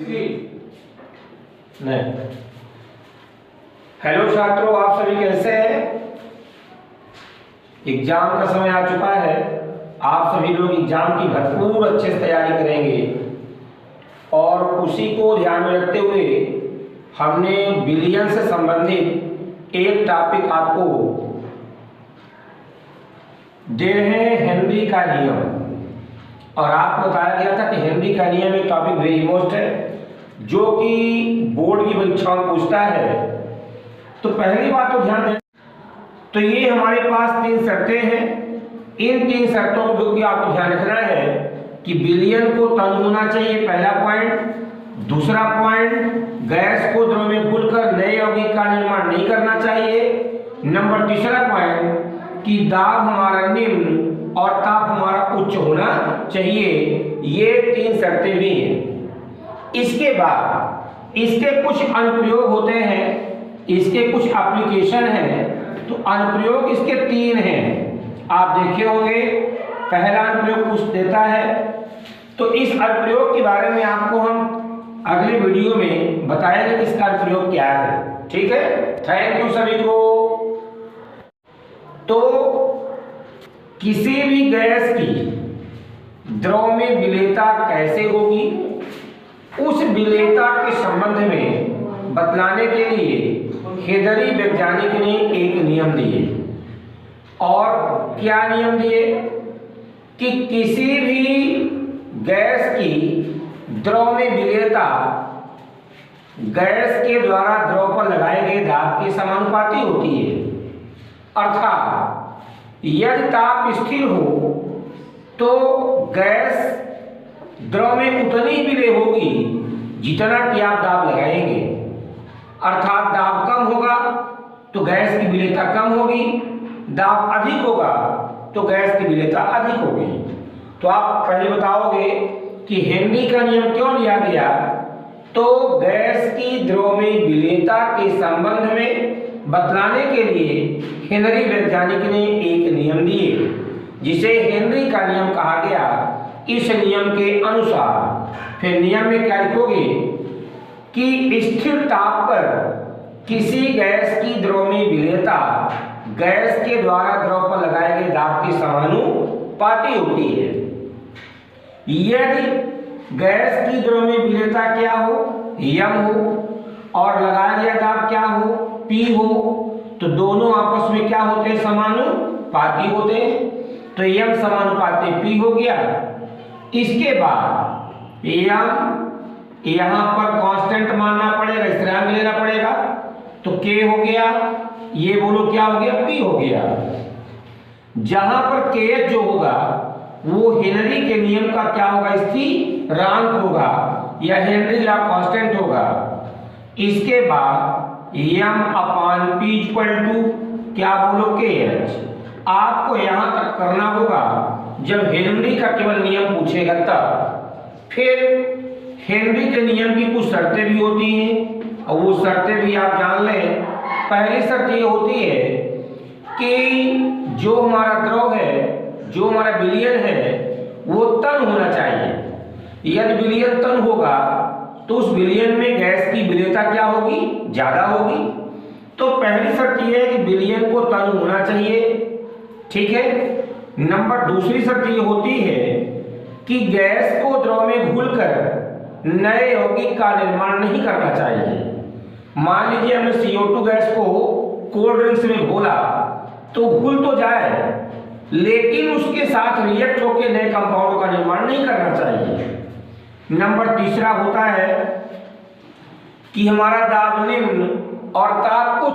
नहीं। हेलो छात्रों, आप सभी कैसे हैं? एग्जाम का समय आ चुका है। आप सभी लोग एग्जाम की भरपूर अच्छे से तैयारी करेंगे और उसी को ध्यान में रखते हुए हमने बिलियन से संबंधित एक टॉपिक आपको दे रहे हैं, हेनरी का नियम। और आपको बताया गया था कि हेनरी का नियम एक टॉपिक वेरी मोस्ट है जो कि बोर्ड की परीक्षाओं में पूछता है। तो पहली बात तो ध्यान दें, तो ये हमारे पास 3 शर्तें हैं। इन 3 शर्तों को जो कि आपको ध्यान रखना है कि बिलियन को तन होना चाहिए, पहला पॉइंट। दूसरा पॉइंट, गैस को द्रव में घुलकर नए यौगिक का निर्माण नहीं करना चाहिए। नंबर तीसरा पॉइंट कि दाब हमारा निम्न और ताप हमारा उच्च होना चाहिए। ये 3 शर्तें भी हैं। इसके बाद इसके कुछ अनुप्रयोग होते हैं, इसके कुछ एप्लीकेशन हैं। तो अनुप्रयोग इसके 3 हैं, आप देखे होंगे। पहला अनुप्रयोग कुछ देता है, तो इस अनुप्रयोग के बारे में आपको हम अगले वीडियो में बताएंगे कि इसका अनुप्रयोग क्या है। ठीक है, थैंक यू सभी को। तो किसी भी गैस की द्रव में विलेयता कैसे होगी, उस विलेयता के संबंध में बतलाने के लिए हेदरी वैज्ञानिक ने एक नियम दिए। और क्या नियम दिए कि किसी भी गैस की द्रव में विलेयता गैस के द्वारा द्रव पर लगाए गए दाब के समानुपाती होती है। अर्थात यदि ताप स्थिर हो तो गैस द्रव में उतनी विलेय होगी जितना कि आप दाब लगाएंगे। अर्थात दाब कम होगा तो गैस की विलेयता कम होगी, दाब अधिक होगा तो गैस की विलेयता अधिक होगी। तो आप पहले बताओगे कि हेनरी का नियम क्यों लिया गया। तो गैस की द्रव में विलेयता के संबंध में बतलाने के लिए हेनरी वैज्ञानिक ने एक नियम दिए, जिसे हेनरी का नियम कहा गया। इस नियम के अनुसार फिर नियम में क्या लिखोगे कि स्थिर ताप पर किसी गैस की द्रव में विलेयता गैस के द्वारा द्रव पर लगाए गए दाब के समानुपाती होती है। यदि गैस की द्रव में विलेयता क्या हो, यम हो, और लगाया गया दाब क्या हो, पी हो, तो दोनों आपस में क्या होते हैं, समानुपाती होते हैं। तो यम समानुपाती पी हो गया। इसके बाद यम यहां पर कांस्टेंट मानना पड़ेगा, स्थिरांक लेना पड़ेगा। तो के हो गया, ये बोलो क्या हो गया, पी हो गया। जहां पर के जो होगा वो हेनरी के नियम का क्या होगा, स्थिरांक होगा या हेनरी लॉ कांस्टेंट होगा। इसके बाद यम अपान पी इक्वल टू क्या बोलो, के एच। आपको यहां तक करना होगा जब हेनरी का केवल नियम पूछेगा तब। फिर हेनरी के नियम की कुछ शर्तें भी होती हैं और वो शर्तें भी आप जान लें। पहली शर्त ये होती है कि जो हमारा द्रव है, जो हमारा विलयन है, वो तन होना चाहिए। यदि विलयन तन होगा तो उस विलयन में गैस की विलेयता क्या होगी, ज्यादा होगी। तो पहली शर्त यह है कि विलयन को तन होना चाहिए। ठीक है। नंबर दूसरी शर्त ये होती है कि गैस को द्रव में घुलकर नए यौगिक का निर्माण नहीं करना चाहिए। मान लीजिए हमने CO2 गैस को कोल्ड ड्रिंक्स में घोला तो घुल तो जाए, लेकिन उसके साथ रिएक्ट होकर नए कंपाउंड का निर्माण नहीं करना चाहिए। नंबर तीसरा होता है कि हमारा दाब निम्न और ताप उच्च